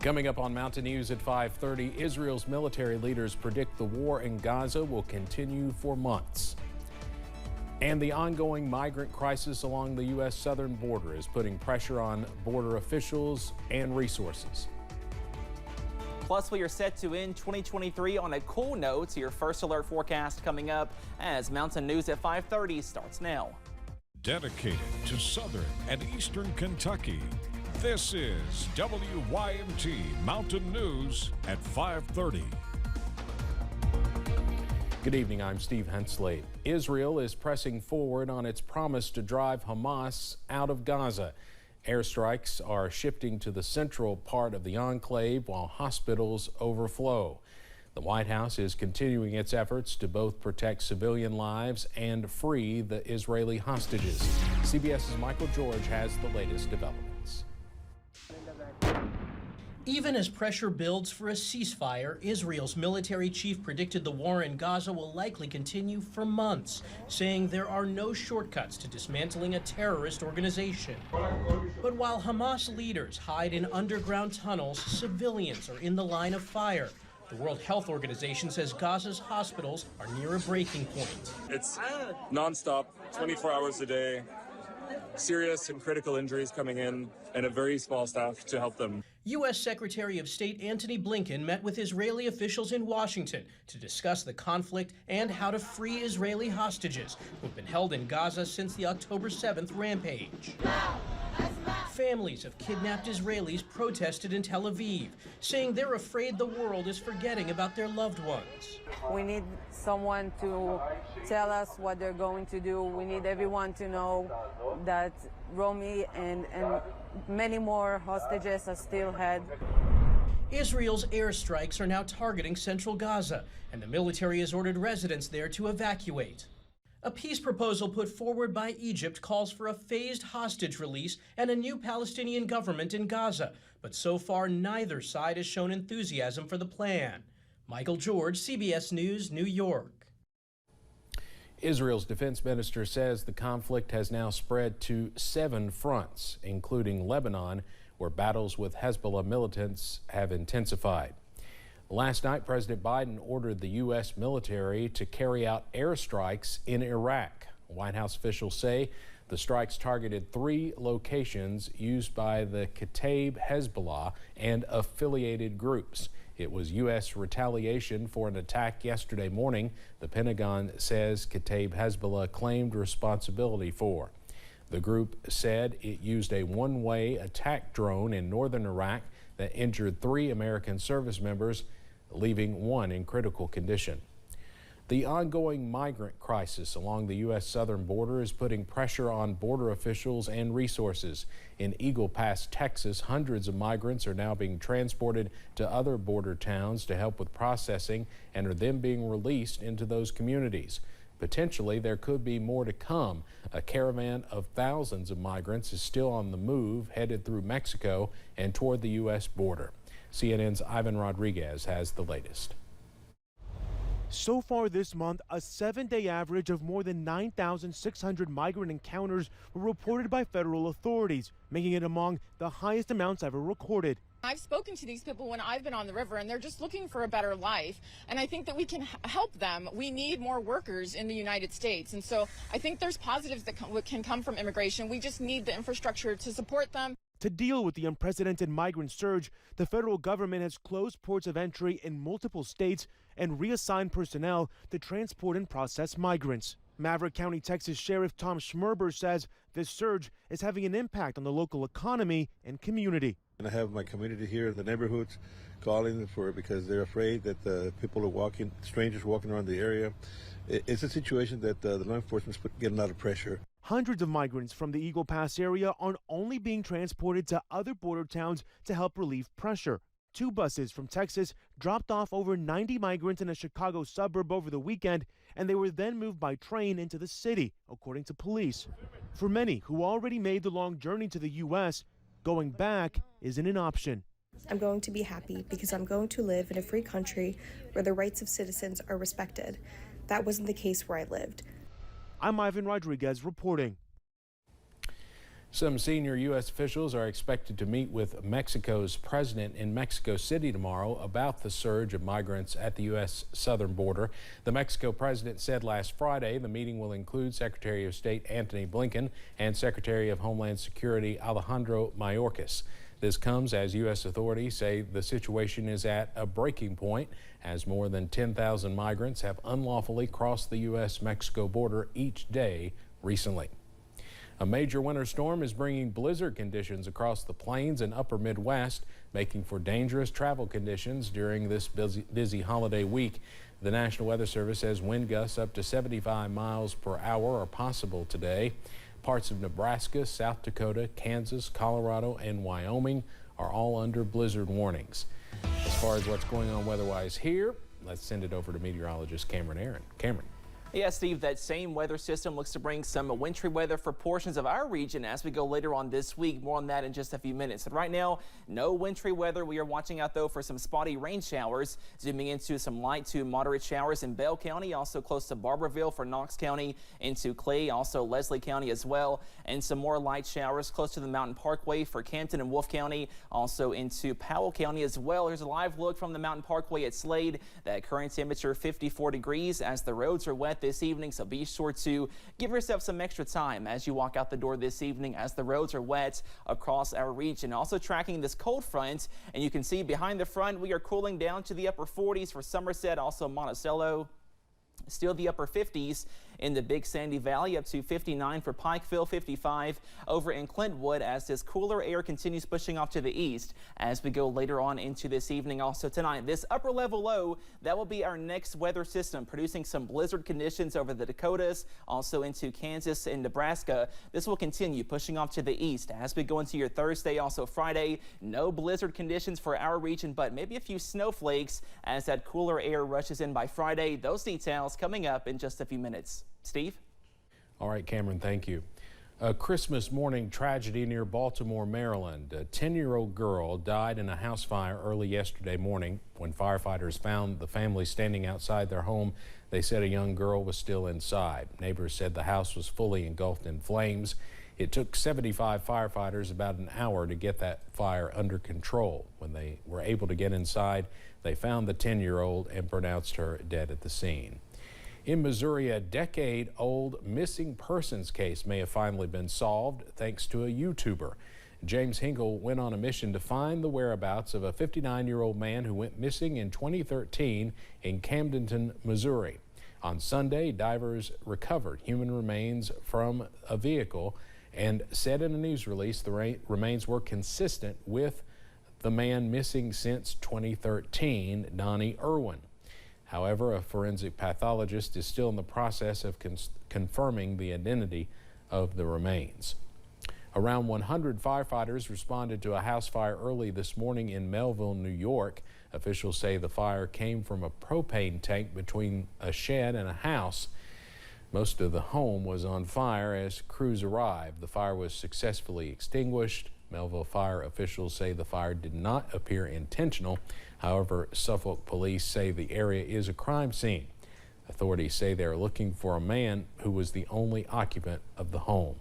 Coming up on Mountain News at 5:30, Israel's military leaders predict the war in Gaza will continue for months. And the ongoing migrant crisis along the U.S. southern border is putting pressure on border officials and resources. Plus, we are set to end 2023 on a cool note. Your first alert forecast coming up as Mountain News at 5:30 starts now. Dedicated to southern and eastern Kentucky, this is WYMT Mountain News at 5:30. Good evening, I'm Steve Hensley. Israel is pressing forward on its promise to drive Hamas out of Gaza. Airstrikes are shifting to the central part of the enclave while hospitals overflow. The White House is continuing its efforts to both protect civilian lives and free the Israeli hostages. CBS's Michael George has the latest developments. Even as pressure builds for a ceasefire, Israel's military chief predicted the war in Gaza will likely continue for months, saying there are no shortcuts to dismantling a terrorist organization. But while Hamas leaders hide in underground tunnels, civilians are in the line of fire. The World Health Organization says Gaza's hospitals are near a breaking point. It's nonstop, 24 hours a day, serious and critical injuries coming in, and a very small staff to help them. U.S. Secretary of State Antony Blinken met with Israeli officials in Washington to discuss the conflict and how to free Israeli hostages who've been held in Gaza since the October 7th rampage. Families of kidnapped Israelis protested in Tel Aviv, saying they're afraid the world is forgetting about their loved ones. We need someone to tell us what they're going to do. We need everyone to know that Romy and many more hostages are still held. Israel's airstrikes are now targeting central Gaza, and the military has ordered residents there to evacuate. A peace proposal put forward by Egypt calls for a phased hostage release and a new Palestinian government in Gaza, but so far neither side has shown enthusiasm for the plan. Michael George, CBS News, New York. Israel's defense minister says the conflict has now spread to 7 fronts, including Lebanon, where battles with Hezbollah militants have intensified. Last night, President Biden ordered the U.S. military to carry out airstrikes in Iraq. White House officials say the strikes targeted 3 locations used by the Kataib Hezbollah and affiliated groups. It was U.S. retaliation for an attack yesterday morning the Pentagon says Kataib Hezbollah claimed responsibility for. The group said it used a one-way attack drone in northern Iraq that injured 3 American service members, leaving 1 in critical condition. The ongoing migrant crisis along the U.S. southern border is putting pressure on border officials and resources. In Eagle Pass, Texas, hundreds of migrants are now being transported to other border towns to help with processing and are then being released into those communities. Potentially, there could be more to come. A caravan of thousands of migrants is still on the move, headed through Mexico and toward the U.S. border. CNN's Ivan Rodriguez has the latest. So far this month, a 7-day average of more than 9,600 migrant encounters were reported by federal authorities, making it among the highest amounts ever recorded. I've spoken to these people when I've been on the river, and they're just looking for a better life. And I think that we can help them. We need more workers in the United States. And so I think there's positives that can come from immigration. We just need the infrastructure to support them. To deal with the unprecedented migrant surge, the federal government has closed ports of entry in multiple states and reassigned personnel to transport and process migrants. Maverick County, Texas Sheriff Tom Schmerber says this surge is having an impact on the local economy and community. And I have my community here, the neighborhoods, calling for it because they're afraid that the people are walking, strangers walking around the area. It's a situation that the law enforcement's getting a lot of pressure. Hundreds of migrants from the Eagle Pass area are only being transported to other border towns to help relieve pressure. 2 buses from Texas dropped off over 90 migrants in a Chicago suburb over the weekend, and they were then moved by train into the city, according to police. For many who already made the long journey to the U.S., going back isn't an option. I'm going to be happy because I'm going to live in a free country where the rights of citizens are respected. That wasn't the case where I lived. I'm Ivan Rodriguez reporting. Some senior U.S. officials are expected to meet with Mexico's president in Mexico City tomorrow about the surge of migrants at the U.S. southern border. The Mexico president said last Friday the meeting will include Secretary of State Antony Blinken and Secretary of Homeland Security Alejandro Mayorkas. This comes as U.S. authorities say the situation is at a breaking point as more than 10,000 migrants have unlawfully crossed the U.S.-Mexico border each day recently. A major winter storm is bringing blizzard conditions across the plains and upper Midwest, making for dangerous travel conditions during this busy holiday week. The National Weather Service says wind gusts up to 75 miles per hour are possible today. Parts of Nebraska, South Dakota, Kansas, Colorado, and Wyoming are all under blizzard warnings. As far as what's going on weather-wise here, let's send it over to meteorologist Cameron Aaron. Cameron. Yeah, Steve, that same weather system looks to bring some wintry weather for portions of our region as we go later on this week. More on that in just a few minutes. But right now, no wintry weather. We are watching out, though, for some spotty rain showers. Zooming into some light to moderate showers in Bell County, also close to Barberville for Knox County, into Clay, also Leslie County as well. And some more light showers close to the Mountain Parkway for Canton and Wolfe County, also into Powell County as well. Here's a live look from the Mountain Parkway at Slade. That current temperature 54 degrees as the roads are wet this evening, so be sure to give yourself some extra time as you walk out the door this evening as the roads are wet across our region. Also tracking this cold front, and you can see behind the front we are cooling down to the upper 40s for Somerset, also Monticello. Still the upper 50s in the Big Sandy Valley, up to 59 for Pikeville, 55 over in Clintwood as this cooler air continues pushing off to the east as we go later on into this evening. Also tonight, this upper level low, that will be our next weather system, producing some blizzard conditions over the Dakotas, also into Kansas and Nebraska. This will continue pushing off to the east as we go into your Thursday, also Friday. No blizzard conditions for our region, but maybe a few snowflakes as that cooler air rushes in by Friday. Those details coming up in just a few minutes. Steve? All right, Cameron, thank you. A Christmas morning tragedy near Baltimore, Maryland. A 10-year-old girl died in a house fire early yesterday morning. When firefighters found the family standing outside their home, they said a young girl was still inside. Neighbors said the house was fully engulfed in flames. It took 75 firefighters about an hour to get that fire under control. When they were able to get inside, they found the 10-year-old and pronounced her dead at the scene. In Missouri, a decade-old missing persons case may have finally been solved thanks to a YouTuber. James Hinkle went on a mission to find the whereabouts of a 59-year-old man who went missing in 2013 in Camdenton, Missouri. On Sunday, divers recovered human remains from a vehicle and said in a news release the remains were consistent with the man missing since 2013, Donnie Irwin. However, a forensic pathologist is still in the process of confirming the identity of the remains. Around 100 firefighters responded to a house fire early this morning in Melville, New York. Officials say the fire came from a propane tank between a shed and a house. Most of the home was on fire as crews arrived. The fire was successfully extinguished. Melville fire officials say the fire did not appear intentional. However, Suffolk police say the area is a crime scene. Authorities say they are looking for a man who was the only occupant of the home.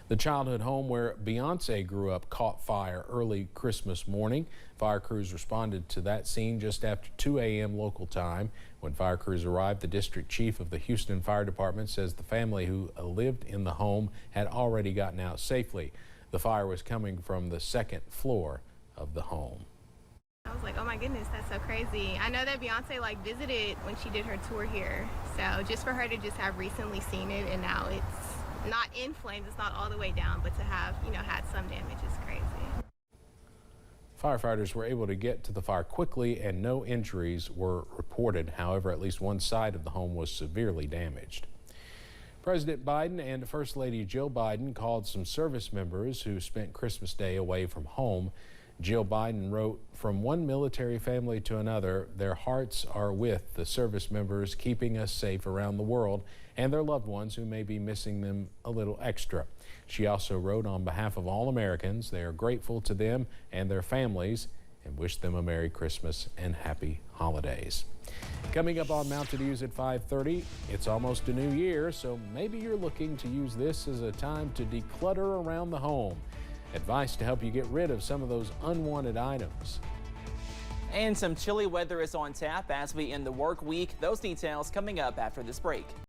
The childhood home where Beyonce grew up caught fire early Christmas morning. Fire crews responded to that scene just after 2 a.m. local time. When fire crews arrived, the district chief of the Houston Fire Department says the family who lived in the home had already gotten out safely. The fire was coming from the second floor of the home. I was like, oh my goodness, that's so crazy. I know that Beyonce visited when she did her tour here. So just for her to just have recently seen it and now it's not in flames, it's not all the way down, but to have, had some damage is crazy. Firefighters were able to get to the fire quickly and no injuries were reported. However, at least one side of the home was severely damaged. President Biden and First Lady Jill Biden called some service members who spent Christmas Day away from home. Jill Biden wrote, "From one military family to another, their hearts are with the service members keeping us safe around the world and their loved ones who may be missing them a little extra." She also wrote, "On behalf of all Americans, they are grateful to them and their families and wish them a Merry Christmas and Happy Holidays. Coming up on Mountain News at 5:30, it's almost a new year, so maybe you're looking to use this as a time to declutter around the home. Advice to help you get rid of some of those unwanted items. And some chilly weather is on tap as we end the work week. Those details coming up after this break.